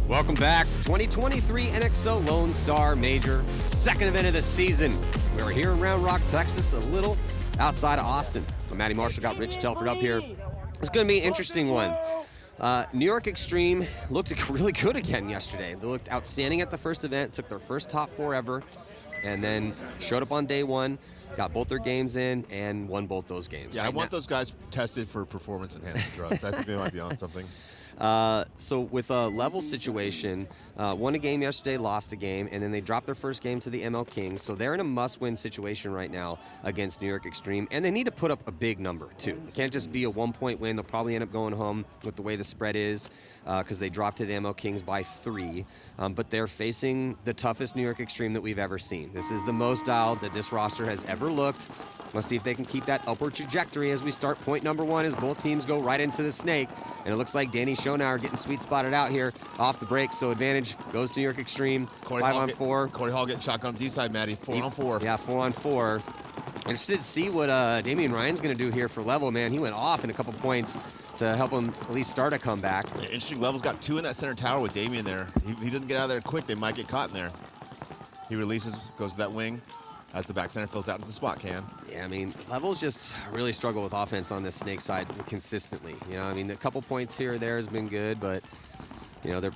Welcome back. 2023 NXO Lone Star Major, second event of the season. We're here in Round Rock, Texas, a little outside of Austin. Matty Marshall got Rich Telford up here. It's going to be an interesting one. New York Xtreme looked really good again yesterday. They looked outstanding at the first event, took their first top 4 ever, and then showed up on day 1, got both their games in, and won both those games. Yeah, I want those guys tested for performance-enhancing drugs. I think they might be on something. So with a level situation, won a game yesterday, lost a game, and then they dropped their first game to the MLKings. So they're in a must-win situation right now against New York Xtreme, and they need to put up a big number too. It can't just be a 1-point win. They'll probably end up going home with the way the spread is, because they dropped to the MLKings by 3. But they're facing the toughest New York Xtreme that we've ever seen. This is the most dialed that this roster has ever looked. Let's see if they can keep that upward trajectory as we start point number 1 as both teams go right into the snake. And it looks like Danny Schonauer getting sweet spotted out here off the break, so advantage goes to New York Xtreme. 5-on-4. Corey Hall getting shotgun D-side, Matty. 4-on-4. Yeah, 4-on-4. I just did see what Damian Ryan's going to do here for level, man. He went off in a couple points to help him at least start a comeback. Yeah, interesting. Level's got 2 in that center tower with Damian there. He doesn't get out of there quick. They might get caught in there. He releases, goes to that wing. As the back center fills out into the spot can. Yeah, I mean, Levels just really struggle with offense on this snake side consistently. You know, I mean, a couple points here or there has been good, but you know,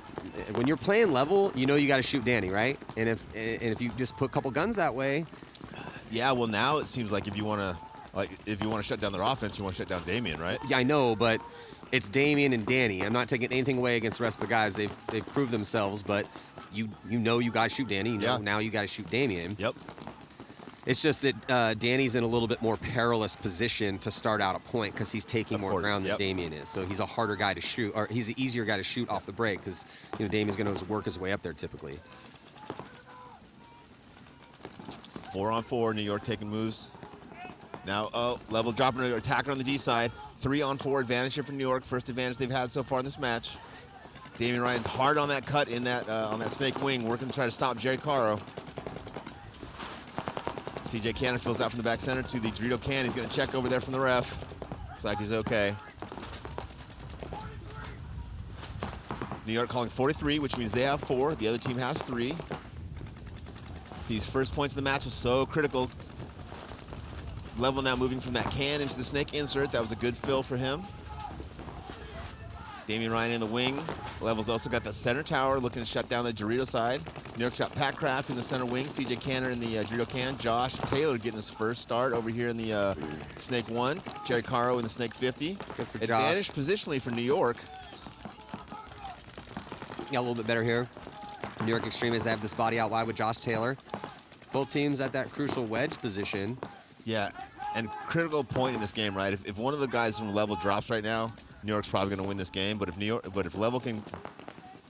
when you're playing level, you know you got to shoot Danny, right? And if you just put a couple guns that way. Yeah, well now it seems like if you want to shut down their offense, you want to shut down Damian, right? Yeah, I know, but it's Damian and Danny. I'm not taking anything away against the rest of the guys. They've proved themselves, but you know you got to shoot Danny. You know now you got to shoot Damian. Yep. It's just that Danny's in a little bit more perilous position to start out a point because he's taking more ground than Damian is. So he's a harder guy to shoot, or he's the easier guy to shoot off the break because you know Damian's going to work his way up there typically. 4-on-4, New York taking moves. Now, level dropping, attacking on the D side. 3-on-4 advantage here for New York. First advantage they've had so far in this match. Damian Ryan's hard on that cut in that on that snake wing, working to try to stop Jerry Caro. CJ Cannon fills out from the back center to the Dorito can. He's going to check over there from the ref. Looks like he's okay. New York calling 43, which means they have 4. The other team has 3. These first points of the match are so critical. Level now moving from that can into the snake insert. That was a good fill for him. Damian Ryan in the wing. Level's also got the center tower looking to shut down the Dorito side. New York's got Pat Kraft in the center wing. CJ Canner in the Dorito can. Josh Taylor getting his first start over here in the Snake 1. Jerry Caro in the Snake 50. Good for Advantage Josh. positionally for New York. Yeah, a little bit better here. New York Xtreme is to have this body out wide with Josh Taylor. Both teams at that crucial wedge position. Yeah, and critical point in this game, right? If one of the guys from Level drops right now, New York's probably going to win this game. But if Level can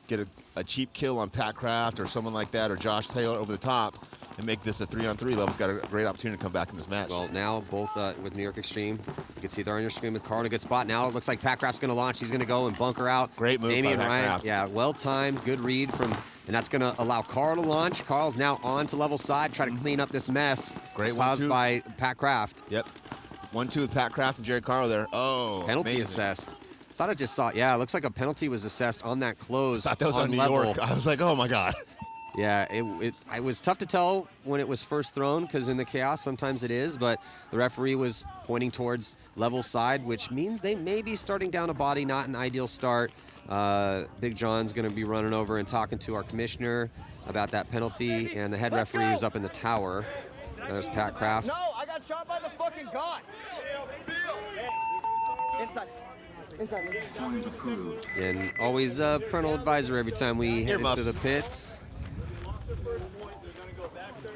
get a cheap kill on Pat Kraft or someone like that, or Josh Taylor over the top, and make this a 3-on-3, Level's got a great opportunity to come back in this match. Well, now both with New York Xtreme, you can see they're on your screen with Carl in a good spot. Now it looks like Pat Kraft's going to launch. He's going to go and bunker out. Great move Damian by Pat Ryan. Kraft. Yeah, well-timed, good read from, and that's going to allow Carl to launch. Carl's now on to Level's side, try to clean up this mess Great caused 1-2. by Pat Kraft. Yep. 1-2 with Pat Kraft and Jerry Caro there. Oh, Penalty amazing. assessed. Thought I just saw, yeah, it looks like a penalty was assessed on that close. Thought that was on New Level. York. I was like, oh my God. Yeah, it was tough to tell when it was first thrown because in the chaos sometimes it is, but the referee was pointing towards Level's side, which means they may be starting down a body, not an ideal start. Big John's going to be running over and talking to our commissioner about that penalty, and the head referee is up in the tower. There's Pat Kraft. No, I got shot by the fucking gun. Inside. And always parental advisor every time we head Earmuffs. into the pits.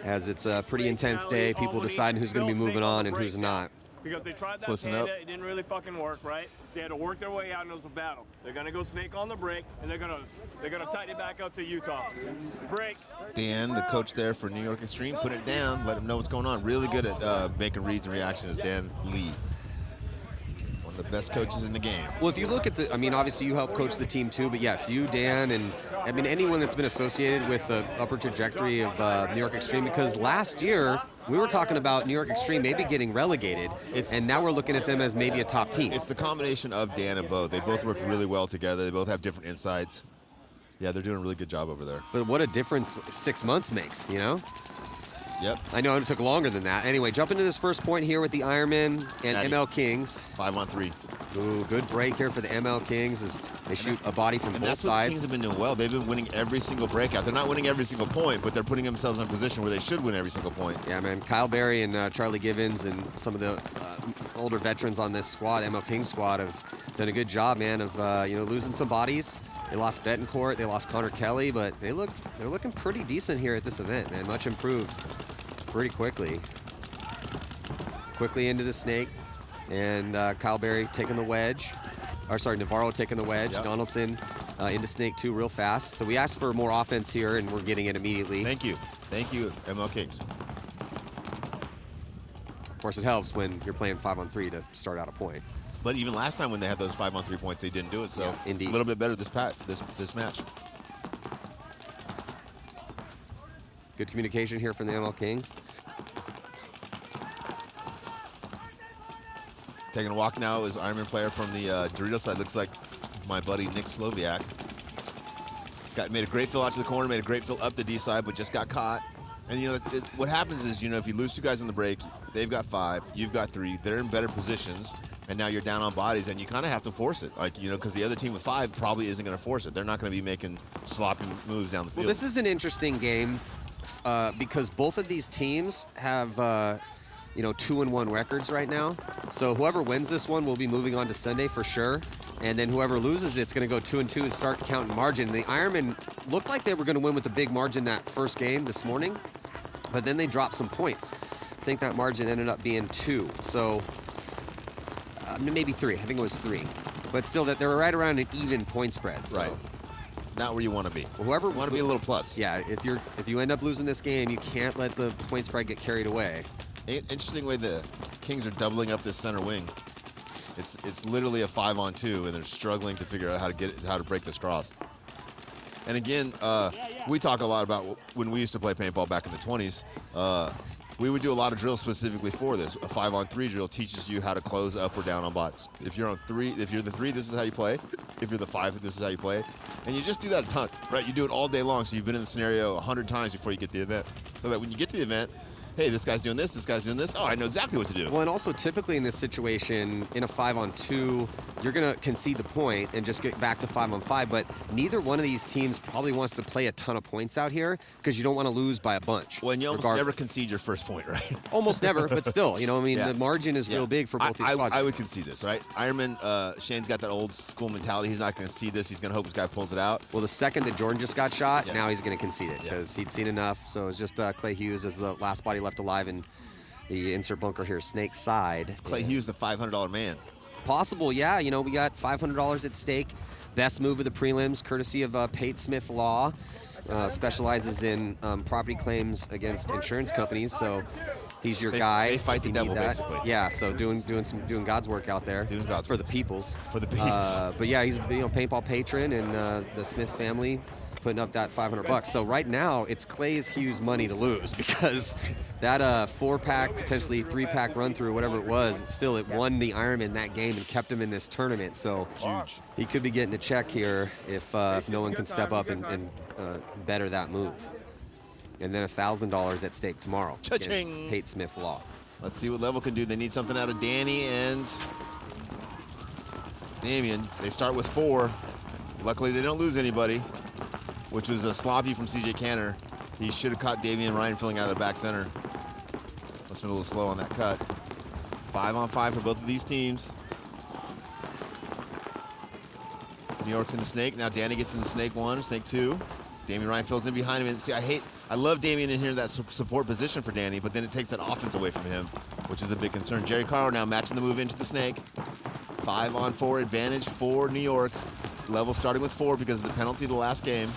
As it's a pretty intense day, people deciding who's going to be moving on and who's not. Because they tried that Listen panda, up. it didn't really fucking work, right? They had to work their way out, and it was a battle. They're gonna go snake on the break, and they're gonna tighten it back up to Utah. Break. Dan, the coach there for New York Xtreme, put it down, let him know what's going on. Really good at making reads and reactions, Dan Lee. One of the best coaches in the game. Well, if you look at the, I mean, obviously you help coach the team too, but yes, you, Dan, and I mean anyone that's been associated with the upper trajectory of New York Xtreme, because last year we were talking about New York Xtreme maybe getting relegated, and now we're looking at them as maybe a top team. It's the combination of Dan and Bo. They both work really well together. They both have different insights. Yeah, they're doing a really good job over there. But what a difference 6 months makes, you know? Yep. I know it took longer than that. Anyway, jump into this first point here with the Ironmen and Natty. MLKings. 5-on-3. Ooh, good break here for the MLKings as they shoot a body from And both that's what the sides. Kings have been doing well. They've been winning every single breakout. They're not winning every single point, but they're putting themselves in a position where they should win every single point. Yeah, man. Kyle Berry and Charlie Givens and some of the older veterans on this squad, MLKings squad, have done a good job, man, of losing some bodies. They lost Betancourt, they lost Connor Kelly, but they're looking pretty decent here at this event, man. Much improved pretty quickly. Quickly into the snake, and Kyle Berry taking the wedge. Or sorry, Navarro taking the wedge. Yep. Donaldson into snake 2 real fast. So we asked for more offense here, and we're getting it immediately. Thank you, MLKings. Of course, it helps when you're playing 5-on-3 to start out a point. But even last time when they had those 5-on-3 points, they didn't do it. So Yeah, indeed. a little bit better this match. Good communication here from the MLKings. Taking a walk now is Ironman player from the Dorito side. Looks like my buddy Nick Sloviak. Made a great fill out to the corner, made a great fill up the D side, but just got caught. And what happens is, if you lose 2 guys on the break, they've got 5, you've got 3, they're in better positions, and now you're down on bodies, and you kind of have to force it, because the other team with 5 probably isn't going to force it. They're not going to be making sloppy moves down the field. Well, this is an interesting game because both of these teams have 2-1 records right now. So whoever wins this one will be moving on to Sunday for sure. And then whoever loses it's going to go 2-2 and start counting margin. The Ironmen looked like they were going to win with a big margin that first game this morning, but then they dropped some points. I think that margin ended up being 2. So maybe 3. I think it was 3. But still, that they were right around an even point spread. So. Right. Not where you want to be. Whoever want to be a little plus. Yeah, if you end up losing this game, you can't let the point spread get carried away. Interesting way the Kings are doubling up this center wing. It's literally a 5-on-2, and they're struggling to figure out how to break this cross. And again, we talk a lot about when we used to play paintball back in the 20s. We would do a lot of drills specifically for this. A 5-on-3 drill teaches you how to close up or down on bodies. If you're on 3, if you're the 3, this is how you play. If you're the 5, this is how you play. And you just do that a ton, right? You do it all day long, so you've been in the scenario 100 times before you get to the event. So that when you get to the event, hey, this guy's doing this guy's doing this. Oh, I know exactly what to do. Well, and also typically in this situation, in a 5-on-2, you're going to concede the point and just get back to 5-on-5, but neither one of these teams probably wants to play a ton of points out here because you don't want to lose by a bunch. Well, and you almost never concede your first point, right? Almost never, but still, Yeah. the margin is real big for both these squads. I would concede this, right? Ironman, Shane's got that old school mentality. He's not going to see this. He's going to hope his guy pulls it out. Well, the second that Jordan just got shot, Yeah. now he's going to concede it because he'd seen enough. So it was just Clay Hughes as the last body left alive in the insert bunker here, snake side. Clay Hughes, the $500 man. Possible, yeah. We got $500 at stake. Best move of the prelims, courtesy of Pate Smith Law. Specializes in property claims against insurance companies, so he's your guy. They fight the if you devil, need that. basically. Yeah, so doing God's work out there. Doing God's for work. the peoples. For the peeps. But yeah, he's a paintball patron, and the Smith family putting up that $500. So right now, it's Clay's Hughes money to lose because that 4-pack, potentially 3-pack run through, whatever it was, still it won the Ironmen that game and kept him in this tournament. So Huge. he could be getting a check here if no one can step up and better that move. And then $1,000 at stake tomorrow. Cha-ching. Pate Smith Law. Let's see what Level can do. They need something out of Danny and Damien. They start with 4. Luckily, they don't lose anybody, which was a sloppy from CJ Canner. He should have caught Damian Ryan filling out of the back center. Must have been a little slow on that cut. 5-on-5 for both of these teams. New York's in the snake. Now Danny gets in the snake 1, snake 2. Damian Ryan fills in behind him. And see, I love Damian in here in that support position for Danny, but then it takes that offense away from him, which is a big concern. Jerry Carl now matching the move into the snake. 5-on-4 advantage for New York. Level starting with 4 because of the penalty of the last game.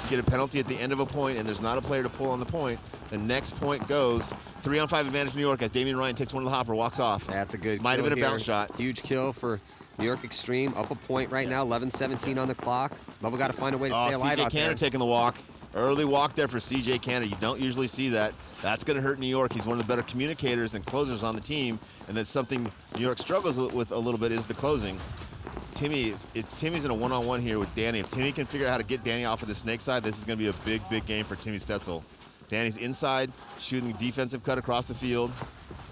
You get a penalty at the end of a point and there's not a player to pull on the point. The next point goes 3-on-5 advantage New York as Damian Ryan takes one of the hopper, walks off. That's a good Might have kill been a here. bounce shot. Huge kill for New York Xtreme. Up a point right now, 11:17 on the clock. Bubba got to find a way to stay alive CJ out Canner there. taking the walk. Early walk there for CJ Canner. You don't usually see that. That's going to hurt New York. He's one of the better communicators and closers on the team, and that's something New York struggles with a little bit is the closing. Timmy, if Timmy's in a one-on-one here with Danny, if Timmy can figure out how to get Danny off of the snake side, this is going to be a big, big game for Timmy Stetzel. Danny's inside, shooting defensive cut across the field.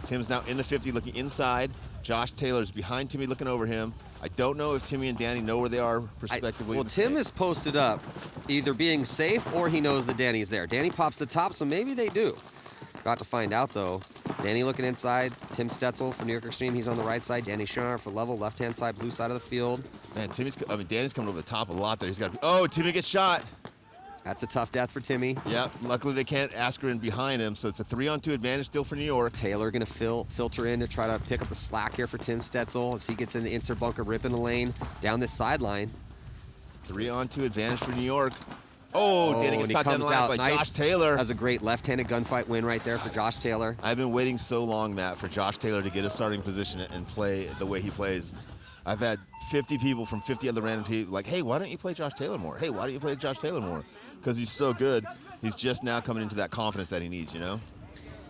Tim's now in the 50, looking inside. Josh Taylor's behind Timmy, looking over him. I don't know if Timmy and Danny know where they are, respectively. Well, Tim is posted up, either being safe or he knows that Danny's there. Danny pops the top, so maybe they do. About to find out, though. Danny looking inside. Tim Stetzel for New York Xtreme. He's on the right side. Danny Schoenauer for level, left-hand side, blue side of the field. Man, Danny's coming over the top a lot there. He's got. Oh, Timmy gets shot. That's a tough death for Timmy. Yep. Luckily, they can't Askren behind him, so it's a 3-on-2 advantage still for New York. Taylor going to filter in to try to pick up the slack here for Tim Stetzel as he gets in the insert bunker, ripping the lane down this sideline. 3-on-2 advantage for New York. Oh, Danny gets caught down the line by nice. Josh Taylor. That was a great left-handed gunfight win right there for Josh Taylor. I've been waiting so long, Matt, for Josh Taylor to get a starting position and play the way he plays. I've had 50 people from 50 other random people like, hey, why don't you play Josh Taylor more? Hey, why don't you play Josh Taylor more? Because he's so good. He's just now coming into that confidence that he needs, you know?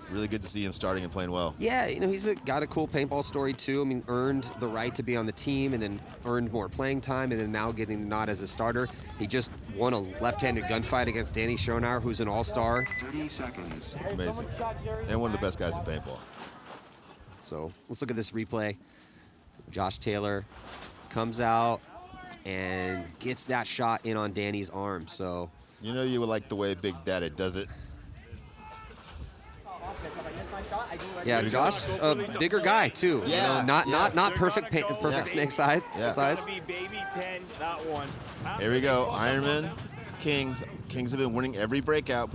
Really good to see him starting and playing well. Yeah, you know, he's got a cool paintball story, too. I mean, earned the right to be on the team and then earned more playing time and then now getting the nod as a starter. He just won a left-handed gunfight against Danny Schoenauer, who's an all-star. 30 seconds. Amazing. And one of the best guys in paintball. So let's look at this replay. Josh Taylor comes out and gets that shot in on Danny's arm. So you know you would like the way Big Daddy does it. yeah, Josh, a bigger guy too. Yeah, you know, not perfect snake size. Be baby 10, not 1. Here we go. Ironmen, Kings. Kings have been winning every breakout,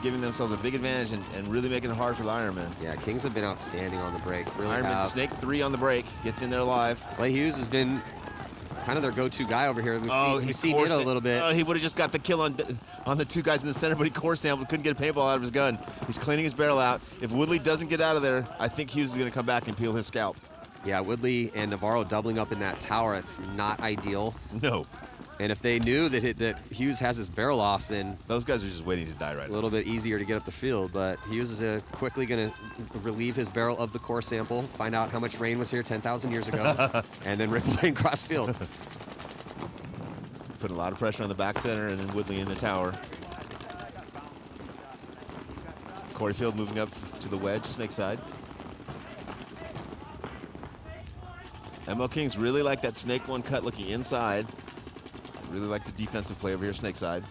giving themselves a big advantage and really making it hard for the Ironmen. Yeah, Kings have been outstanding on the break. Really Ironman have. snake 3 on the break, gets in there live. Clay Hughes has been kind of their go-to guy over here. We've seen it a little bit. He would have just got the kill on the 2 guys in the center, but he core sampled, couldn't get a paintball out of his gun. He's cleaning his barrel out. If Woodley doesn't get out of there, I think Hughes is going to come back and peel his scalp. Yeah, Woodley and Navarro doubling up in that tower. It's not ideal. No. And if they knew that Hughes has his barrel off, then those guys are just waiting to die right now. A little bit easier to get up the field, but Hughes is quickly going to relieve his barrel of the core sample, find out how much rain was here 10,000 years ago, and then rip lane cross field. Put a lot of pressure on the back center and then Woodley in the tower. Corey Field moving up to the wedge, snake side. MLKings really like that snake 1 cut looking inside. Really like the defensive play over here, snake side.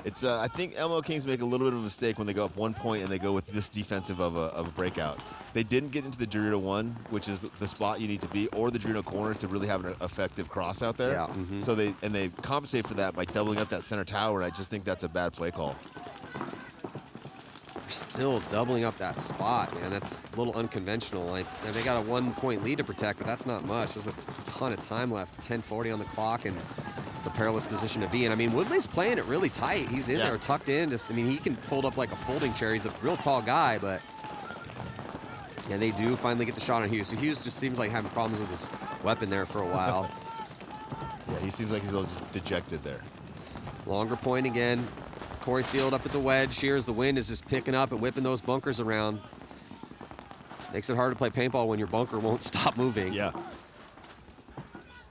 It's I think MLKings make a little bit of a mistake when they go up 1 point and they go with this defensive of a breakout. They didn't get into the Dorito 1, which is the spot you need to be, or the Dorito corner to really have an effective cross out there. Yeah. So they compensate for that by doubling up that center tower, and I just think that's a bad play call. They're still doubling up that spot, man. That's a little unconventional. Like, they got a 1 point lead to protect, but that's not much. There's a ton of time left, 10:40 on the clock, and it's a perilous position to be in. I mean, Woodley's playing it really tight. He's in there tucked in. I mean, he can fold up like a folding chair. He's a real tall guy, but yeah, they do finally get the shot on Hughes. So Hughes just seems like having problems with his weapon there for a while. Yeah, he seems like he's a little dejected there. Longer point again. Corey Field up at the wedge here as the wind is just picking up and whipping those bunkers around. Makes it hard to play paintball when your bunker won't stop moving. Yeah.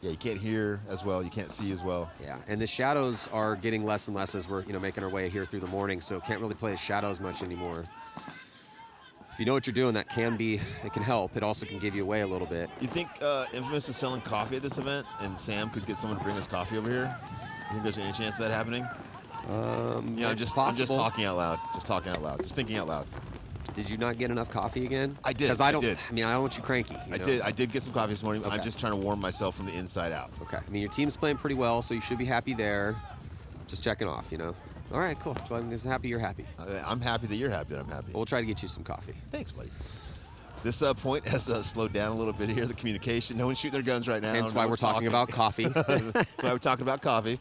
Yeah, you can't hear as well. You can't see as well. Yeah, and the shadows are getting less and less as we're making our way here through the morning, so can't really play the shadows much anymore. If you know what you're doing, it can help. It also can give you away a little bit. You think Infamous is selling coffee at this event, and Sam could get someone to bring us coffee over here? You think there's any chance of that happening? I'm just talking out loud. Just talking out loud. Just thinking out loud. Did you not get enough coffee again? I did. Because I mean, I don't want you cranky. I did get some coffee this morning. Okay. I'm just trying to warm myself from the inside out. Okay. I mean, your team's playing pretty well, so you should be happy there. Just checking off, All right, cool. Well, I'm just happy you're happy. I'm happy that you're happy that I'm happy. Well, we'll try to get you some coffee. Thanks, buddy. This point has slowed down a little bit here, the communication. No one's shooting their guns right now. Hence why we're talking about coffee. That's why we're talking about coffee.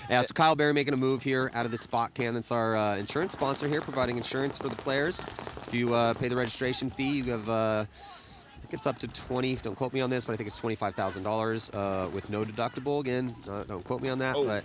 Yeah, so Kyle Berry making a move here out of the spot can. That's our insurance sponsor here, providing insurance for the players. If you pay the registration fee, you have, I think it's up to don't quote me on this, but I think it's $25,000 with no deductible. Again, don't quote me on that, but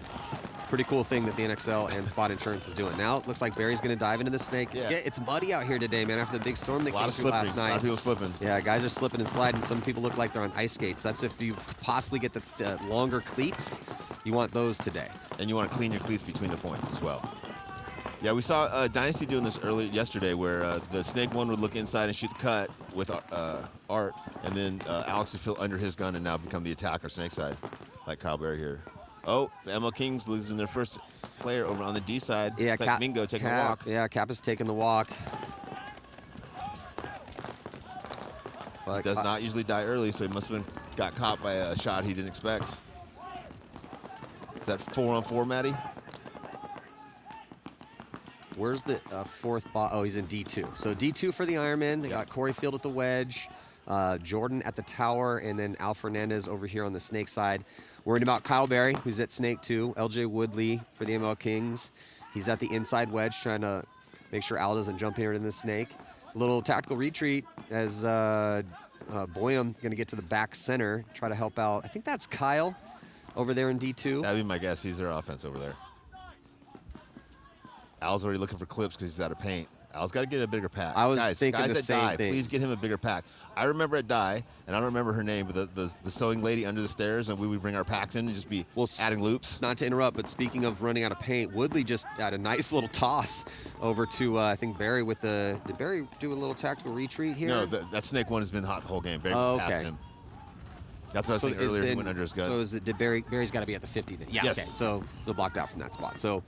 Pretty cool thing that the NXL and Spot Insurance is doing. Now it looks like Barry's going to dive into the snake. It's muddy out here today, man, after the big storm that came through last night. A lot of people slipping. Yeah, guys are slipping and sliding. Some people look like they're on ice skates. That's if you possibly get the longer cleats. You want those today. And you want to clean your cleats between the points as well. Yeah, we saw Dynasty doing this yesterday where the snake one would look inside and shoot the cut with Art, and then Alex would fill under his gun and now become the attacker snake side, like Kyle Berry here. Oh, the MLKings losing their first player over on the D side. Yeah, it's like Mingo taking the walk. Yeah, Cap is taking the walk. But does not usually die early, so he must have got caught by a shot he didn't expect. Is that 4-on-4, Matty? Where's the fourth bot? Oh, he's in D2. So D2 for the Ironmen. They got Corey Field at the wedge, Jordan at the tower, and then Al Fernandez over here on the snake side. Worried about Kyle Berry, who's at snake 2. LJ Woodley for the MLKings. He's at the inside wedge trying to make sure Al doesn't jump here in the snake. A little tactical retreat as Boyum going to get to the back center, try to help out. I think that's Kyle over there in D2. That'd be my guess. He's their offense over there. Al's already looking for clips because he's out of paint. Al's got to get a bigger pack. I was thinking guys the that same die, thing. Please get him a bigger pack. I remember at Die, and I don't remember her name, but the sewing lady under the stairs, and we would bring our packs in and just be adding loops. Not to interrupt, but speaking of running out of paint, Woodley just had a nice little toss over to, I think, Barry with the... Did Barry do a little tactical retreat here? No, that snake one has been hot the whole game. Barry passed him. That's what I was thinking earlier. He went under his gun. So did Barry's got to be at the 50 then? Yeah, yes. Okay. So they're blocked out from that spot. So...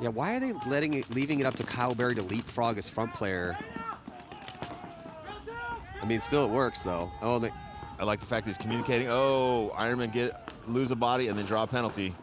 Yeah, why are they leaving it up to Kyle Berry to leapfrog his front player? I mean, still it works though. Oh, I like the fact that he's communicating. Oh, Ironmen lose a body and then draw a penalty.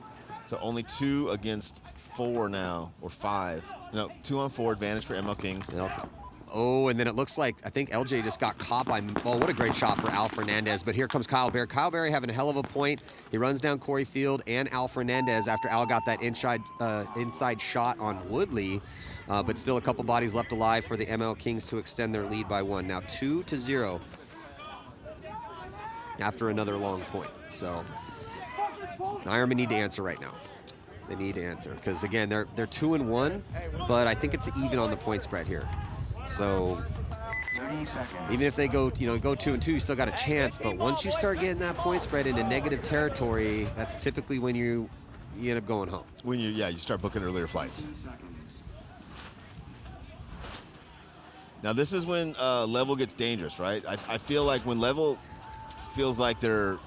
So only 2 against 4 now, or 5. No, 2-on-4 advantage for MLKings. Yep. Oh, and then it looks like, I think LJ just got caught by, oh, what a great shot for Al Fernandez. But here comes Kyle Berry. Kyle Berry having a hell of a point. He runs down Corey Field and Al Fernandez after Al got that inside shot on Woodley. But still a couple bodies left alive for the MLKings to extend their lead by 1. Now 2-0 after another long point. So Ironmen need to answer right now. They need to answer because, again, they're 2-1, but I think it's even on the point spread here. So even if they go 2-2, you still got a chance. But once you start getting that point spread into negative territory, that's typically when you end up going home. When you start booking earlier flights. Now this is when level gets dangerous, right? I feel like when level feels like they're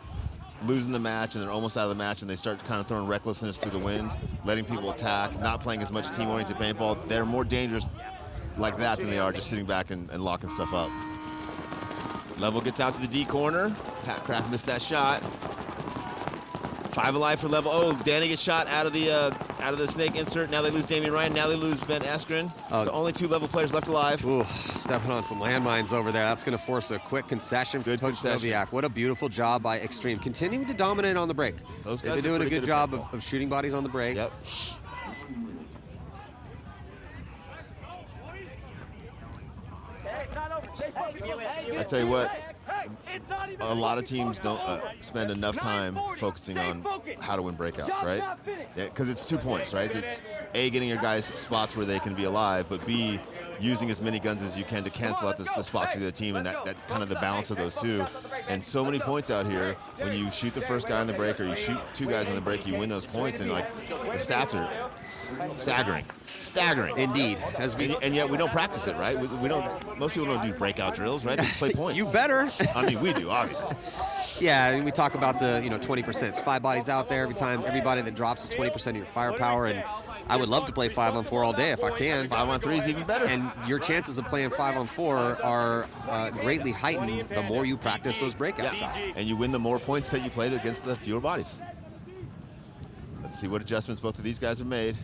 losing the match and they're almost out of the match and they start kind of throwing recklessness to the wind, letting people attack, not playing as much team-oriented paintball, they're more dangerous like that than they are just sitting back and locking stuff up. Level gets out to the D corner. Pat Craft missed that shot. 5 alive for Level. Oh, Danny gets shot out of the snake insert. Now they lose Damian Ryan. Now they lose Ben Eskren. The only 2 Level players left alive. Ooh, stepping on some landmines over there. That's going to force a quick concession for Coach Noviak. What a beautiful job by Xtreme. Continuing to dominate on the break. They've been doing a good job of shooting bodies on the break. Yep. I tell you what, a lot of teams don't spend enough time focusing on how to win breakouts, right? Yeah, because it's 2 points, right? It's A, getting your guys spots where they can be alive, but B, using as many guns as you can to cancel out the spots for the team, and that kind of the balance of those two. And so many points out here, when you shoot the first guy on the break or you shoot 2 guys on the break, you win those points, and like the stats are staggering. Staggering. Indeed. And yet we don't practice it, right? We don't. Most people don't do breakout drills, right? They just play points. You better. I mean, we do, obviously. Yeah, we talk about the 20%. It's 5 bodies out there every time. Everybody that drops is 20% of your firepower, and I would love to play 5-on-4 all day if I can. 5-on-3 is even better. And your chances of playing 5-on-4 are greatly heightened the more you practice those breakout shots. And you win the more points that you play against the fewer bodies. Let's see what adjustments both of these guys have made.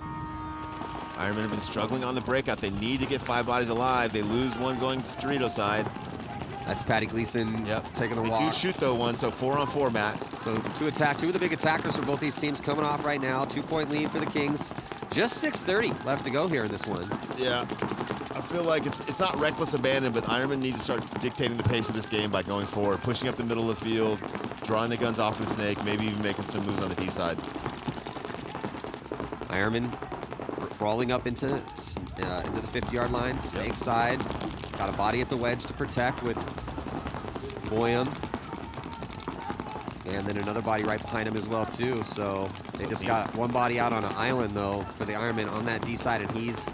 Ironmen have been struggling on the breakout. They need to get 5 bodies alive. They lose 1 going to Dorito side. That's Patty Gleason taking the walk. They do shoot, though, 1, so 4-on-4, Matt. So 2 of the big attackers for both these teams coming off right now. 2-point lead for the Kings. Just 6:30 left to go here in this one. Yeah. feel like it's not reckless abandon, but Ironmen need to start dictating the pace of this game by going forward, pushing up the middle of the field, drawing the guns off the snake, maybe even making some moves on the D side. Ironmen crawling up into the 50-yard line, snake side. Got a body at the wedge to protect with Boyum. And then another body right behind him as well, too. So they just got one body out on an island, though, for the Ironmen on that D side, and he's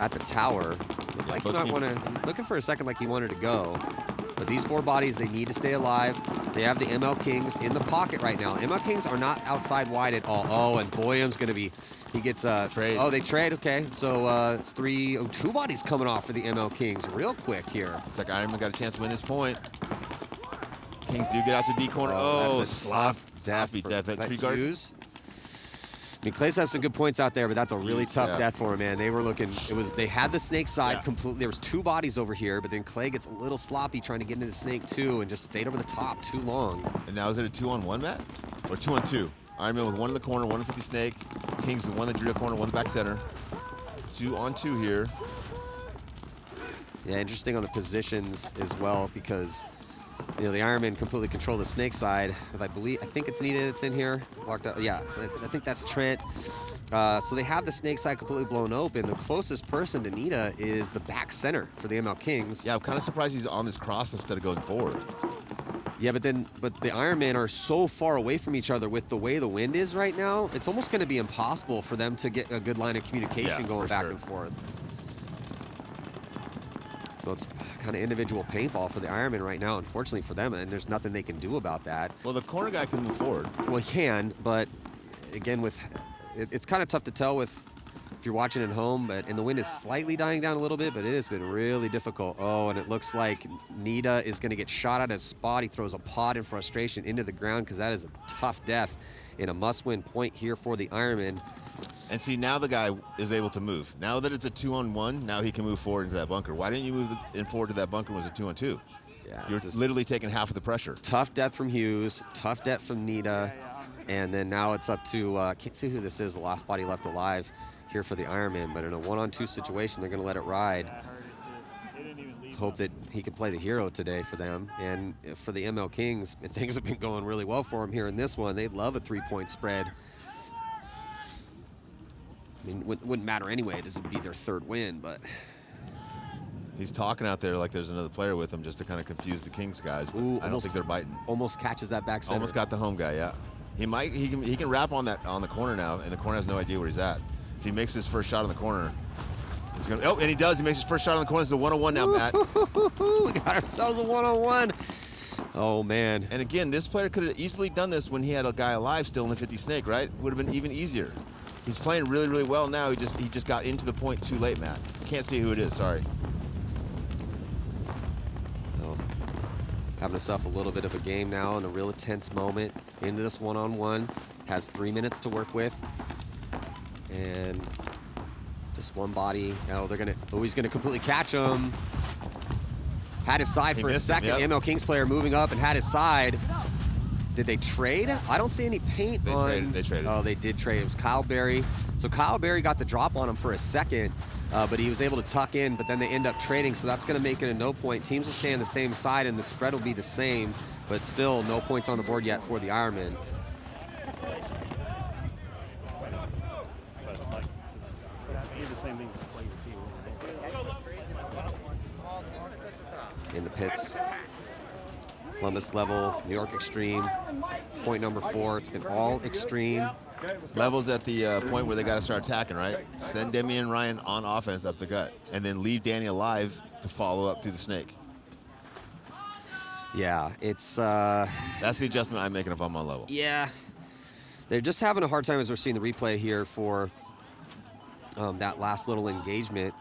at the tower. Looked like he might want to, looking for a second like he wanted to go. But these 4 bodies, they need to stay alive. They have the MLKings in the pocket right now. MLKings are not outside wide at all. Oh, and Boyum's going to be, he gets trade. Oh, they trade, okay. So it's 2 bodies coming off for the MLKings real quick here. It's like Ironmen got a chance to win this point. Kings do get out to D corner. Oh, Oh, sloppy death. That tree guard. Hughes. I mean, Clay's has some good points out there, but that's a really tough death for him, man. They were looking, they had the snake side completely. There was 2 bodies over here, but then Clay gets a little sloppy trying to get into the snake too and just stayed over the top too long. And now is it a 2-on-1, Matt? Or 2-on-2? Ironmen with 1 in the corner, 1 in 50 snake. Kings with 1 in the drill corner, 1 in the back center. 2-on-2 here. Yeah, interesting on the positions as well because, you know, the Ironmen completely control the snake side. I think it's Nita that's in here. Locked up. Yeah, I think that's Trent. So they have the snake side completely blown open. The closest person to Nita is the back center for the MLKings. Yeah, I'm kind of surprised he's on this cross instead of going forward. Yeah, but the Ironmen are so far away from each other with the way the wind is right now. It's almost going to be impossible for them to get a good line of communication going back and forth. So it's kind of individual paintball for the Ironmen right now, unfortunately for them, and there's nothing they can do about that. Well, the corner guy can move forward. Well, he can, but again, it's kind of tough to tell if you're watching at home, and the wind is slightly dying down a little bit, but it has been really difficult. Oh, and it looks like Nita is going to get shot at his spot. He throws a pod in frustration into the ground because that is a tough death in a must-win point here for the Ironmen. And see, now the guy is able to move. Now that it's a 2-on-1, now he can move forward into that bunker. Why didn't you move in forward to that bunker when it was a 2-on-2? Yeah, you're literally taking half of the pressure. Tough death from Hughes, tough death from Nita, and then now it's up to, can't see who this is, the last body left alive here for the Ironmen, but in a 1-on-2 situation, they're going to let it ride. Hope that he can play the hero today for them. And for the MLKings, things have been going really well for them here in this one. They love a 3-point spread. I mean, it wouldn't matter anyway. It doesn't be their 3rd win, but he's talking out there like there's another player with him just to kind of confuse the Kings guys. But ooh, I don't think they're biting. Almost catches that back center. Almost got the home guy, yeah. He can wrap on the corner now, and the corner has no idea where he's at. If he makes his first shot on the corner, he's gonna. Oh, and he does. He makes his first shot on the corner. It's a 1-on-1 now, Matt. We got ourselves a 1-on-1. Oh man. And again, this player could have easily done this when he had a guy alive still in the 50 snake, right? Would have been even easier. He's playing really, really well now. He just got into the point too late, Matt. I can't see who it is. Sorry. Oh, having himself a little bit of a game now in a real intense moment into this 1-on-1. Has 3 minutes to work with, and just one body. Oh, he's gonna completely catch him. Had his side for a second. Yep. MLKings player moving up and had his side. Did they trade? I don't see any paint on. They traded. Oh, they did trade. It was Kyle Berry. So Kyle Berry got the drop on him for a second, but he was able to tuck in, but then they end up trading, so that's going to make it a no point. Teams will stay on the same side, and the spread will be the same, but still no points on the board yet for the Ironmen. In the pits, Columbus level, New York Extreme, point number 4. It's been all Extreme. Level's at the point where they got to start attacking, right? Send Demi and Ryan on offense up the gut, and then leave Danny alive to follow up through the snake. Yeah, it's... That's the adjustment I'm making if I'm on level. Yeah. They're just having a hard time as we're seeing the replay here for that last little engagement.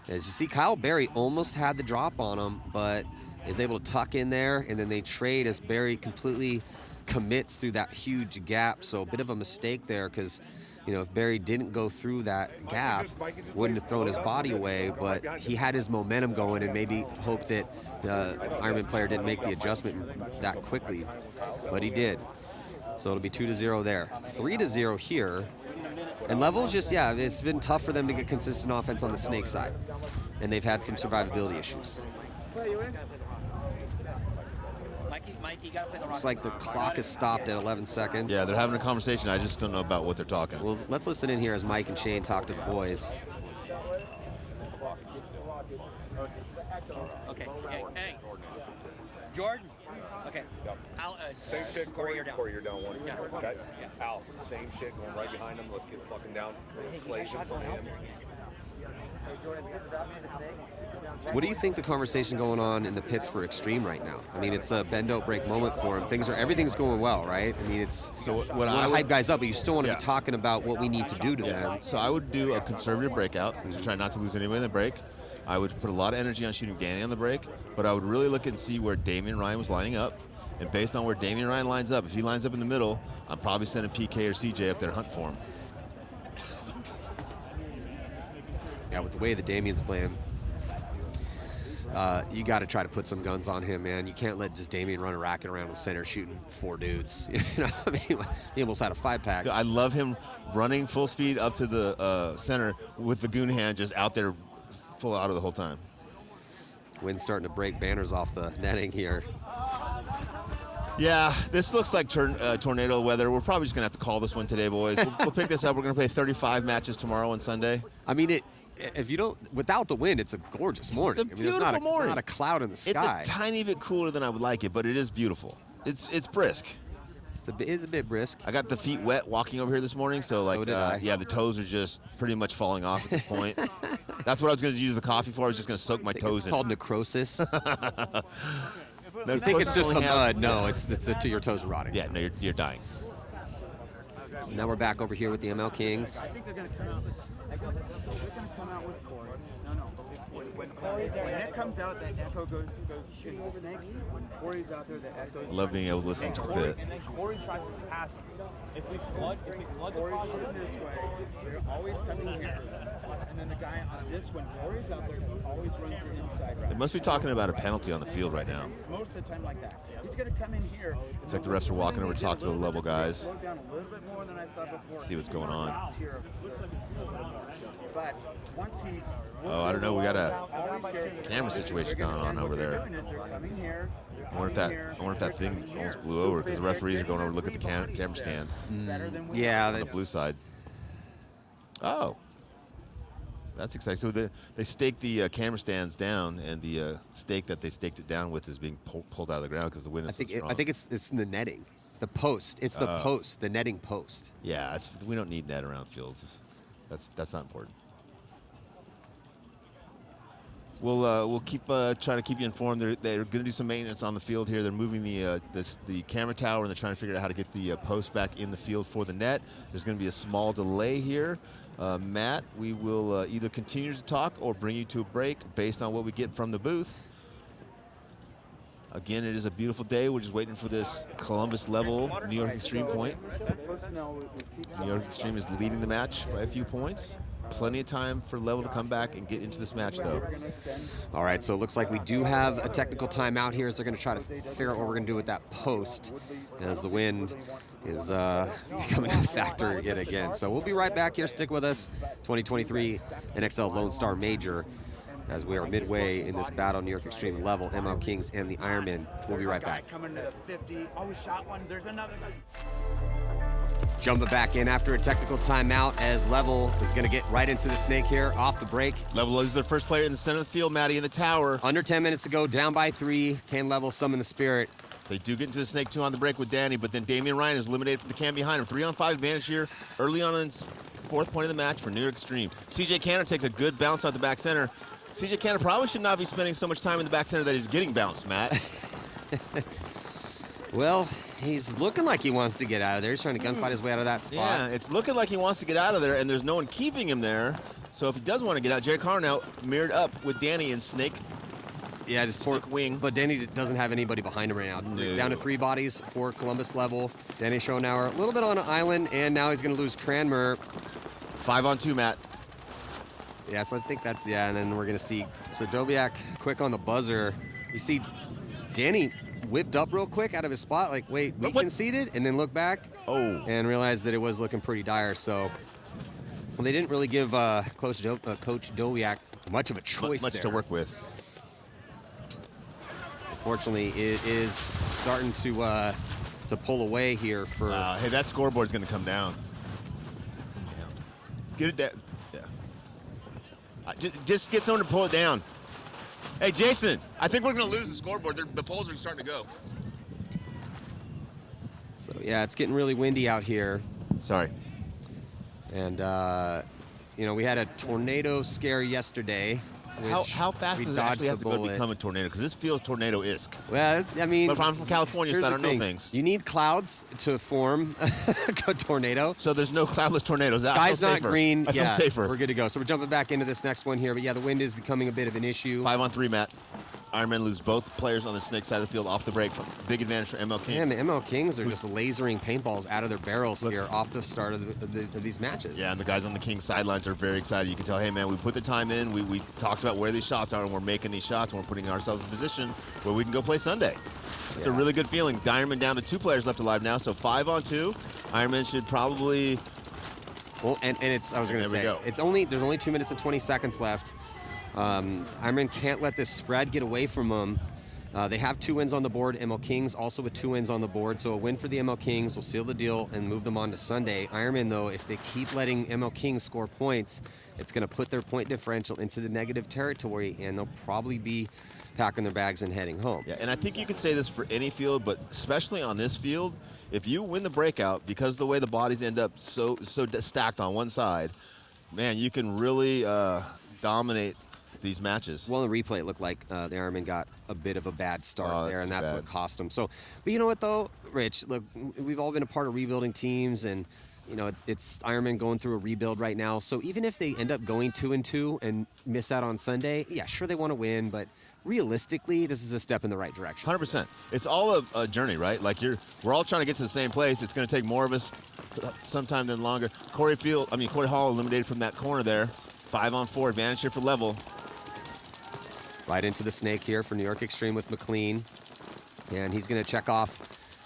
As you see, Kyle Berry almost had the drop on him, but is able to tuck in there, and then they trade as Berry completely commits through that huge gap. So a bit of a mistake there, because, you know, if Berry didn't go through that gap, wouldn't have thrown his body away, but he had his momentum going and maybe hoped that the Ironman player didn't make the adjustment that quickly, but he did. So it'll be 2-0 there. 3-0 here. And Level's just, yeah, it's been tough for them to get consistent offense on the snake side. and they've had some survivability issues. Looks like the clock is stopped at 11 seconds. Yeah, they're having a conversation. I just don't know about what they're talking. Well, let's listen in here as Mike and Shane talk to the boys. Okay, hey, Jordan. Okay. Al, Same shit, Corey. Corey, You're down one. Yeah. Okay. Yeah. Al, same shit, going right behind him. Let's get fucking down. Inflation from him. What do you think the conversation going on in the pits for Xtreme right now? I mean, it's a bend don't break moment for him. Everything's going well, right? I mean, it's So what you want I to would, hype guys up, but you still want to Yeah. be talking about what we need to do to them. So I would do a conservative breakout to try not to lose anybody in the break. I would put a lot of energy on shooting Danny on the break, but I would really look and see where Damian Ryan was lining up. And based on where Damian Ryan lines up, if he lines up in the middle, I'm probably sending PK or CJ up there to hunt for him. Yeah, with the way the Damian's playing, you got to try to put some guns on him, man. You can't let just Damian run a racket around the center shooting 4 dudes. You know, I mean, he almost had a 5-pack. I love him running full speed up to the center with the goon hand just out there full auto the whole time. Wind's starting to break banners off the netting here. Yeah, this looks like tornado weather. We're probably just going to have to call this one today, boys. We'll pick this up. We're going to play 35 matches tomorrow and Sunday. I mean, if you don't, without the wind, it's a gorgeous morning. It's a I mean, there's beautiful morning. not a cloud in the sky. It's a tiny bit cooler than I would like it, but it is beautiful. It's brisk. It's a bit brisk. I got the feet wet walking over here this morning, so like, So did I. yeah, the toes are just pretty much falling off at this point. That's what I was going to use the coffee for. I was just going to soak my toes It's in. called necrosis. No, You think it's just the only have- mud? No, it's your toes are rotting. Yeah, no, you're dying. Now we're back over here with the MLKings. I think they're going to come out. They're going to come out with Corey. No. When it comes out, that echo goes shooting the snake. When Corey's out there, the echo. I love being able to listen to the pit. And then Corey tries to pass him. If we flood the Corey's pocket, shooting this way. They're always coming here. And then the guy on this, when Corey's out there, he always runs the inside route. They must be talking about a penalty on the field right now. Most of the time like that. He's going to come in here. Looks like the refs are walking over to talk to the level guys. Slow down a little bit more than I thought before. See what's going on. But once he Oh, I don't know. We got a camera situation going on over there. I wonder if that thing almost blew over because the referees are going over to look at the camera stand Yeah, on the that's blue side. Oh, that's exciting. So they staked the camera stands down, and the stake that they staked it down with is being pulled out of the ground because the wind is so strong. I think it's in the netting, the post. It's the post, the netting post. Yeah, we don't need net around fields. That's not important. We'll keep trying to keep you informed. They're going to do some maintenance on the field here. They're moving the camera tower, and they're trying to figure out how to get the post back in the field for the net. There's going to be a small delay here. Matt, we will either continue to talk or bring you to a break based on what we get from the booth. Again, it is a beautiful day. We're just waiting for this Columbus level New York Xtreme point. New York Xtreme is leading the match by a few points. Plenty of time for Level to come back and get into this match, though. All right, so it looks like we do have a technical timeout here as they're going to try to figure out what we're going to do with that post as the wind is becoming a factor yet again. So we'll be right back here. Stick with us. 2023 NXL Lone Star Major as we are midway in this battle, New York Xtreme level, MLKings and the Ironmen. We'll be right back. Coming to the 50. Oh, we shot one. There's another guy. Jumping back in after a technical timeout as Level is going to get right into the snake here off the break. Level loses their first player in the center of the field, Maddie, in the tower. Under 10 minutes to go, down by 3. Can Level summon the spirit? They do get into the snake 2 on the break with Danny, but then Damian Ryan is eliminated from the cam behind him. 3-on-5 advantage here early on in his 4th point of the match for New York Xtreme. CJ Canner takes a good bounce out the back center. CJ Canner probably should not be spending so much time in the back center that he's getting bounced, Matt. Well, he's looking like he wants to get out of there. He's trying to gunfight his way out of that spot. Yeah, it's looking like he wants to get out of there, and there's no one keeping him there. So if he does want to get out, Jerry Carr now mirrored up with Danny in snake. Yeah, just poor wing. But Danny doesn't have anybody behind him right now. No. Down to 3 bodies for Columbus Level. Danny Schonauer a little bit on an island, and now he's going to lose Cranmer. 5-on-2, Matt. Yeah, so I think that's, yeah, and then we're going to see, so Dobiak quick on the buzzer. You see Danny whipped up real quick out of his spot, like, wait, we conceded? And then look back and realize that it was looking pretty dire. So well, they didn't really give Coach Dobiak much of a choice much there. to work with. Unfortunately, it is starting to pull away here for. Hey, that scoreboard's going to come down. Get it down. Yeah. Just get someone to pull it down. Hey, Jason, I think we're going to lose the scoreboard. The poles are starting to go. So yeah, it's getting really windy out here, Sorry. and you know, we had a tornado scare yesterday. How fast we does it dodged actually have the to go to bullet. become a tornado? Because this feels tornado-esque. Well, I mean, But if I'm from California, here's so I the don't know thing. things. You need clouds to form a tornado. So there's no cloudless tornadoes. I Sky's feel not safer. green. I feel yeah, safer. We're good to go. So we're jumping back into this next one here. But yeah, the wind is becoming a bit of an issue. 5-on-3, Matt. Ironmen lose both players on the snake side of the field off the break. Big advantage for MLKings. Man, the MLKings are just lasering paintballs out of their barrels here off the start of these matches. Yeah, and the guys on the Kings sidelines are very excited. You can tell, hey, man, we put the time in. We talked about where these shots are, and we're making these shots, and we're putting ourselves in position where we can go play Sunday. It's a really good feeling. The Ironmen down to 2 players left alive now, so 5-on-2. Ironmen should probably... Well, and it's, I was going to say, there's only 2 minutes and 20 seconds left. Ironmen can't let this spread get away from them. They have 2 wins on the board. MLKings also with 2 wins on the board. So a win for the MLKings will seal the deal and move them on to Sunday. Ironmen, though, if they keep letting MLKings score points, it's going to put their point differential into the negative territory, and they'll probably be packing their bags and heading home. Yeah, and I think you could say this for any field, but especially on this field, if you win the breakout, because the way the bodies end up so stacked on one side, man, you can really dominate these matches. Well, in the replay, it looked like the Ironmen got a bit of a bad start there, and that's bad. what cost them. So, but you know what, though, Rich? Look, we've all been a part of rebuilding teams, and you know it's Ironmen going through a rebuild right now. So even if they end up going 2-2 and miss out on Sunday, yeah, sure they want to win, but realistically, this is a step in the right direction. 100%. It's all a journey, right? Like we're all trying to get to the same place. It's going to take more of us sometime than longer. Corey Hall eliminated from that corner there. 5-on-4 advantage here for Level. Right into the snake here for New York Xtreme with McLean. And he's going to check off.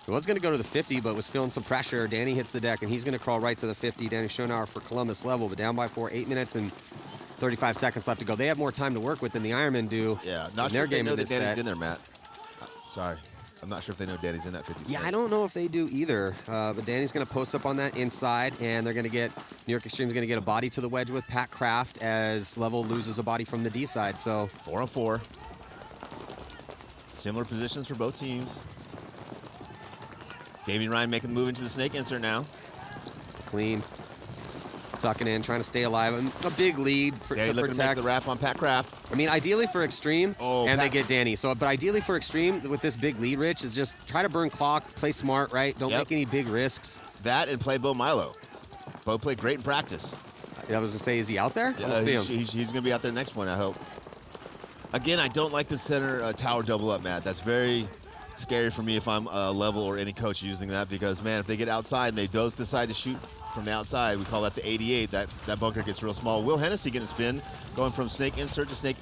He was going to go to the 50, but was feeling some pressure. Danny hits the deck, and he's going to crawl right to the 50. Danny Schonauer for Columbus Level, but down by 4, 8 minutes and 35 seconds left to go. They have more time to work with than the Ironmen do. Yeah, not in sure their if they game know in that this Danny's set. in there, Matt. Sorry. I'm not sure if they know Danny's in that 50 Yeah, snake. I don't know if they do either. But Danny's going to post up on that inside, and they're going to get New York Xtreme is going to get a body to the wedge with Pat Kraft as Level loses a body from the D side. So 4-on-4. Similar positions for both teams. Damian Ryan making the move into the snake insert now. Clean. Tucking in, trying to stay alive. A big lead for Danny to looking to make protect. the wrap on Pat Kraft. I mean, ideally for Xtreme, and they Pat- get Danny. So, but ideally for Xtreme, with this big lead, Rich, is just try to burn clock, play smart, right? Don't make any big risks. That and play Bo Milo. Bo played great in practice. I was to say, is he out there? I don't see him. He's going to be out there next point, I hope. Again, I don't like the center tower double up, Matt. That's very scary for me if I'm Level or any coach using that, because, man, if they get outside and they decide to shoot from the outside, we call that the 88, that bunker gets real small. Will Hennessy getting a spin, going from snake insert to snake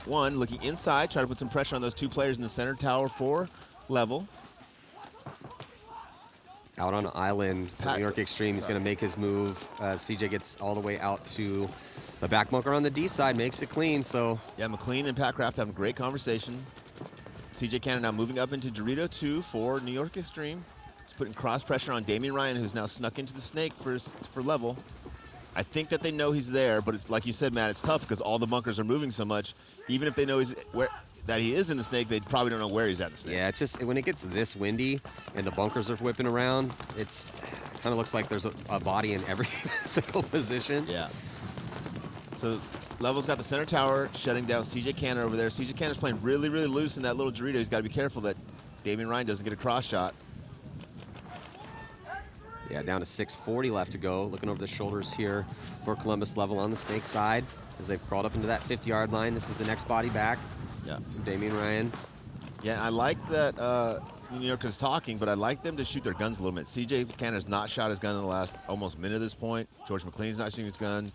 1, looking inside, trying to put some pressure on those 2 players in the center tower for Level. Out on an island for New York Xtreme. He's going to make his move. CJ gets all the way out to the back bunker on the D side, makes it clean. So yeah, McLean and Pat Kraft having a great conversation. CJ Cannon now moving up into Dorito 2 for New York Xtreme. He's putting cross pressure on Damian Ryan, who's now snuck into the snake for Level. I think that they know he's there, but it's like you said, Matt, it's tough because all the bunkers are moving so much. Even if they know that he is in the snake, they probably don't know where he's at in the snake. yeah, it's just when it gets this windy and the bunkers are whipping around, it kind of looks like there's a body in every single position. Yeah. So Level's got the center tower shutting down CJ Cannon over there. CJ Cannon's playing really, really loose in that little Dorito. He's got to be careful that Damian Ryan doesn't get a cross shot. Yeah, down to 6:40 left to go. Looking over the shoulders here for Columbus Level on the snake side as they've crawled up into that 50-yard line. This is the next body back. Yeah. From Damian Ryan. Yeah, I like that New York is talking, but I like them to shoot their guns a little bit. CJ Cannon has not shot his gun in the last almost minute at this point. George McLean's not shooting his gun.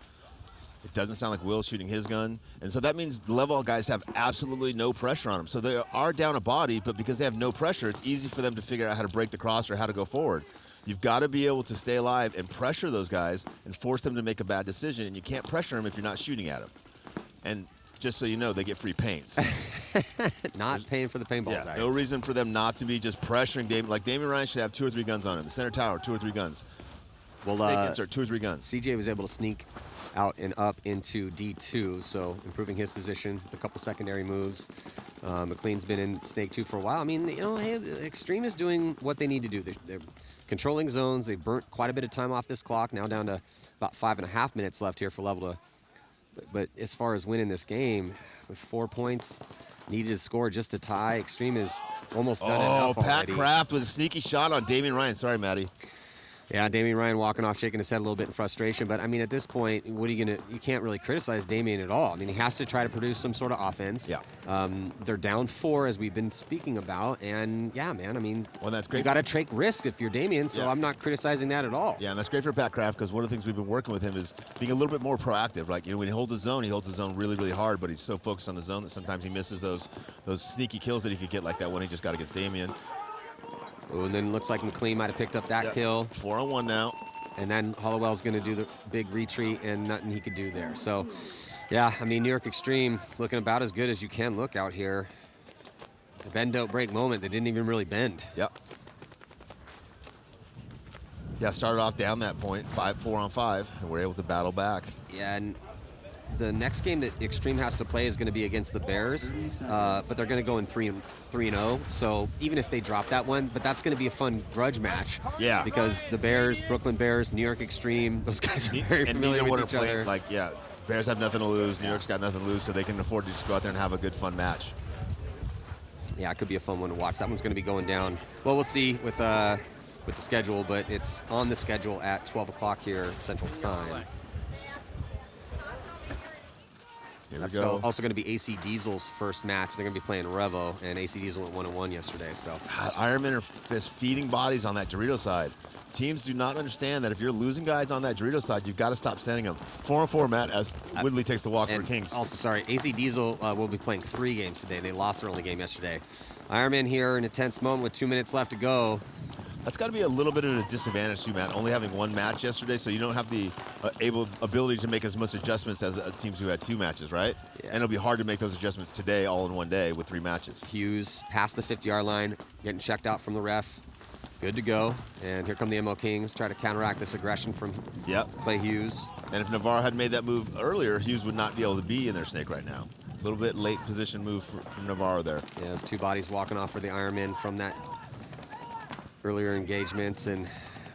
It doesn't sound like Will's shooting his gun. And so that means the Level guys have absolutely no pressure on them. So they are down a body, but because they have no pressure, it's easy for them to figure out how to break the cross or how to go forward. You've got to be able to stay alive and pressure those guys and force them to make a bad decision, and you can't pressure them if you're not shooting at them. And just so you know, they get free paints. Not paying for the paintball. Yeah, no reason for them not to be just pressuring Damien. Like, Damien Ryan should have 2 or 3 guns on him. The center tower, 2 or 3 guns. Well, Snake insert, 2 or 3 guns. CJ was able to sneak out and up into D2, so improving his position with a couple secondary moves. McLean's been in Snake 2 for a while. I mean, you know, hey, Xtreme is doing what they need to do. They're controlling zones. They've burnt quite a bit of time off this clock, now down to about 5.5 minutes left here for level to. But as far as winning this game, with 4 points needed to score just to tie, Xtreme is almost done enough Pat already. Kraft with a sneaky shot on Damien Ryan. Sorry, Maddie. Yeah, Damien Ryan walking off, shaking his head a little bit in frustration. But, I mean, at this point, what are you going to – you can't really criticize Damien at all. I mean, he has to try to produce some sort of offense. Yeah. They're down 4, as we've been speaking about. And, yeah, man, I mean, well, that's great. You got to take risks if you're Damien, so yeah. I'm not criticizing that at all. Yeah, and that's great for Pat Kraft because one of the things we've been working with him is being a little bit more proactive. Like, you know, when he holds his zone really, really hard, but he's so focused on the zone that sometimes he misses those sneaky kills that he could get, like that one he just got against Damien. Ooh, and then it looks like McLean might have picked up that kill. 4-on-1 now. And then Hollowell's going to do the big retreat, and nothing he could do there. So, yeah, I mean, New York Xtreme looking about as good as you can look out here. The bend don't break moment. They didn't even really bend. Yep. Yeah, started off down that point, 4-on-5, and we're able to battle back. Yeah, and the next game that Xtreme has to play is going to be against the Bears, but they're going to go in 3-0. So even if they drop that one, but that's going to be a fun grudge match. Yeah. Because the Bears, Brooklyn Bears, New York Xtreme, those guys are very familiar with each other. Like, yeah, Bears have nothing to lose. New York's got nothing to lose, so they can afford to just go out there and have a good, fun match. Yeah, it could be a fun one to watch. That one's going to be going down. Well, we'll see with the schedule, but it's on the schedule at 12 o'clock here Central Time. That's also going to be AC Diesel's first match. They're going to be playing Revo, and AC Diesel went 1-1 yesterday. So Ironmen are just feeding bodies on that Dorito side. Teams do not understand that if you're losing guys on that Dorito side, you've got to stop sending them. 4-on-4, Matt, as Woodley takes the walk for Kings. Also, sorry, AC Diesel will be playing 3 games today. They lost their only game yesterday. Ironmen here in a tense moment with 2 minutes left to go. That's got to be a little bit of a disadvantage too, Matt, only having 1 match yesterday, so you don't have the ability to make as much adjustments as teams who had 2 matches, right? Yeah. And it'll be hard to make those adjustments today all in one day with 3 matches. Hughes past the 50-yard line, getting checked out from the ref. Good to go. And here come the MLKings, try to counteract this aggression from Clay Hughes. And if Navarro had made that move earlier, Hughes would not be able to be in their snake right now. A little bit late position move from Navarro there. Yeah, there's 2 bodies walking off for the Ironmen from that earlier engagements,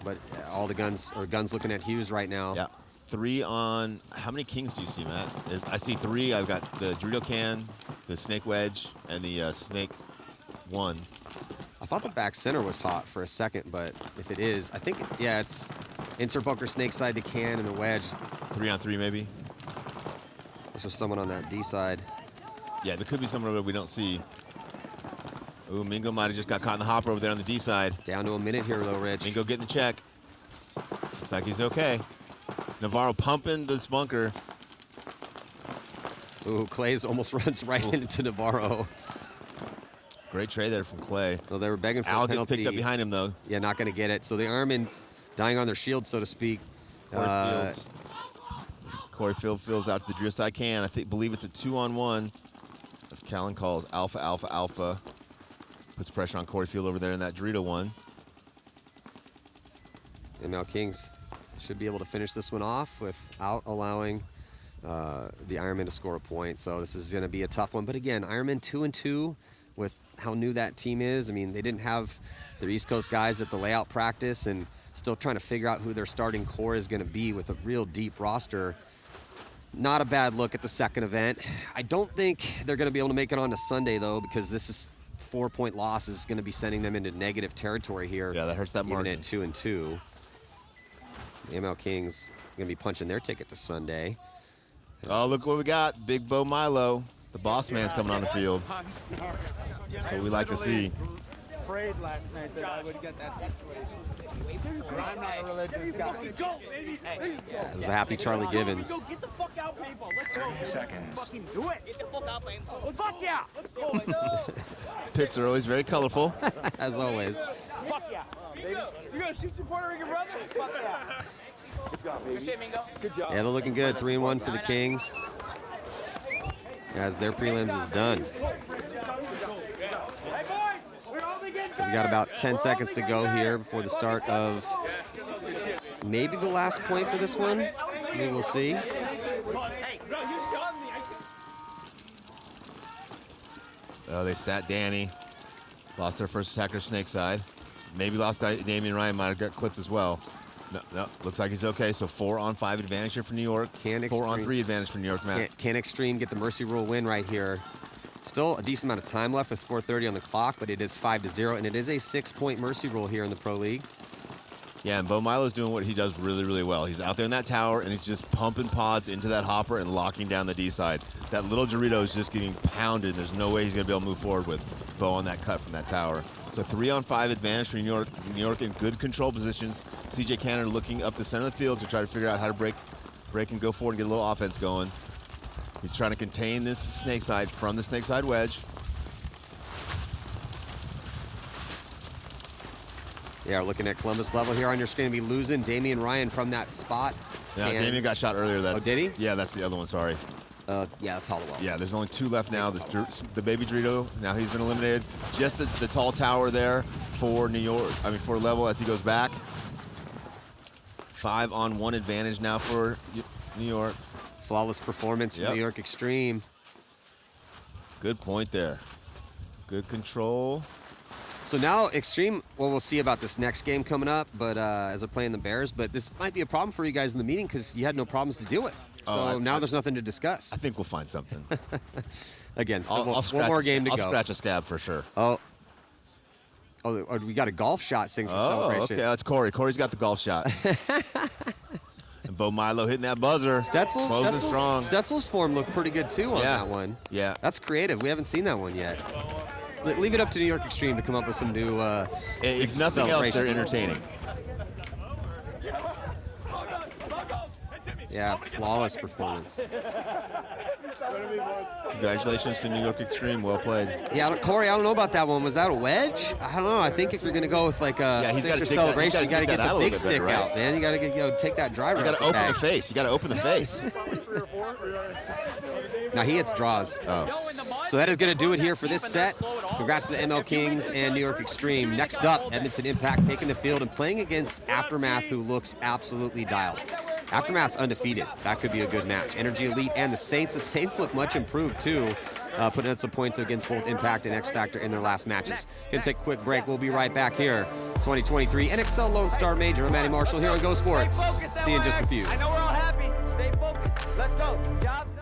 but all the guns looking at Hughes right now. Yeah, 3 on. How many Kings do you see, Matt? I see 3. I've got the Dorito can, the Snake Wedge, and the Snake 1. I thought the back center was hot for a second, but if it is, I think it's insert bunker snake side, the can, and the wedge. 3 on 3 maybe. There's just someone on that D side. Yeah, there could be someone over there we don't see. Ooh, Mingo might have just got caught in the hopper over there on the D side. Down to a minute here, though, Rich. Mingo getting the check. Looks like he's okay. Navarro pumping this bunker. Ooh, Clay's almost runs right into Navarro. Great trade there from Clay. So they were begging for Al a penalty. gets picked up behind him, though. Yeah, not going to get it. So the Ironmen dying on their shield, so to speak. Corey Field fills out to the drill side can. I believe it's a 2-on-1. As Callan calls alpha, alpha, alpha. Puts pressure on Corey Field over there in that Dorito one. MLKings should be able to finish this one off without allowing the Ironmen to score a point. So this is going to be a tough one. But again, Ironmen 2-2 with how new that team is. I mean, they didn't have their East Coast guys at the layout practice and still trying to figure out who their starting core is going to be with a real deep roster. Not a bad look at the second event. I don't think they're going to be able to make it on to Sunday, though, because this is 4-point loss is going to be sending them into negative territory here. Yeah, that hurts that margin. Even at 2-2. The MLKings going to be punching their ticket to Sunday. Oh, look what we got. Big Bo Milo. The boss man's coming on the field. That's what we like to see. Prayed last night that I would get that situation. I'm not a religious guy. This is a happy Charlie Givens. Get the fuck out, paintball. Let's go. 30 seconds. Fucking do it. Get the fuck out, paintball. Fuck yeah. Let's go. Pits are always very colorful. As always. Fuck yeah. Baby. You gonna shoot your Puerto Rican brother? Fuck yeah. Good job, baby. Good shit, Mingo. Good job. Yeah, they're looking good. 3-1 for the Kings. as their prelims is done. So we got about 10 seconds to go here before the start of maybe the last point for this one. Maybe we'll see. Oh, they sat Danny. Lost their first attacker snake side. Maybe lost Damian Ryan, might have got clipped as well. No, looks like he's okay. So 4-on-5 advantage here for New York. 4-on-3 advantage for New York, Matt. Can Xtreme get the mercy rule win right here? Still a decent amount of time left with 4:30 on the clock, but it is 5-0, and it is a 6-point mercy rule here in the Pro League. Yeah, and Bo Milo's doing what he does really, really well. He's out there in that tower, and he's just pumping pods into that hopper and locking down the D side. That little Dorito is just getting pounded. There's no way he's going to be able to move forward with Bo on that cut from that tower. So 3-on-5 advantage for New York. New York in good control positions. CJ Cannon looking up the center of the field to try to figure out how to break and go forward and get a little offense going. He's trying to contain this snake side from the snake side wedge. Yeah, looking at Columbus level here on your screen. Be losing Damian Ryan from that spot. Yeah, Damian got shot earlier. Oh, did he? Yeah, that's the other one, sorry. Yeah, that's Hollowell. Yeah, there's only 2 left now. The baby Dorito, now he's been eliminated. Just the tall tower there for New York, for level as he goes back. 5-on-1 advantage now for New York. Flawless performance from New York Xtreme. Good point there. Good control. So now Xtreme, well, we'll see about this next game coming up, but as they're playing the Bears, but this might be a problem for you guys in the meeting because you had no problems to deal with. So now there's nothing to discuss. I think we'll find something. Again, I'll one more game to go. I'll scratch a scab for sure. Oh, we got a golf shot signature celebration. Okay, that's Corey. Corey's got the golf shot. And Bo Milo hitting that buzzer. Stetzel's form looked pretty good too on that one. Yeah. That's creative. We haven't seen that one yet. Leave it up to New York Xtreme to come up with some new if nothing else, they're entertaining. Yeah, flawless performance. Congratulations to New York Xtreme. Well played. Yeah, Corey, I don't know about that one. Was that a wedge? I don't know. I think if you're going to go with like a signature celebration, you got to get the big stick out, man. You got to take that driver. You got to open the face. You got to open the face. Now he hits draws. Oh. So that is going to do it here for this set. Congrats to the MLKings and New York Xtreme. Next up, Edmonton Impact taking the field and playing against Aftermath, who looks absolutely dialed. Aftermath's undefeated. That could be a good match. Energy Elite and the Saints. The Saints look much improved, too, putting out some points against both Impact and X Factor in their last matches. Going to take a quick break. We'll be right back here. 2023 NXL Lone Star Major. I'm Manny Marshall here on Go Sports. See you in just a few. I know we're all happy. Stay focused. Let's go. Jobs.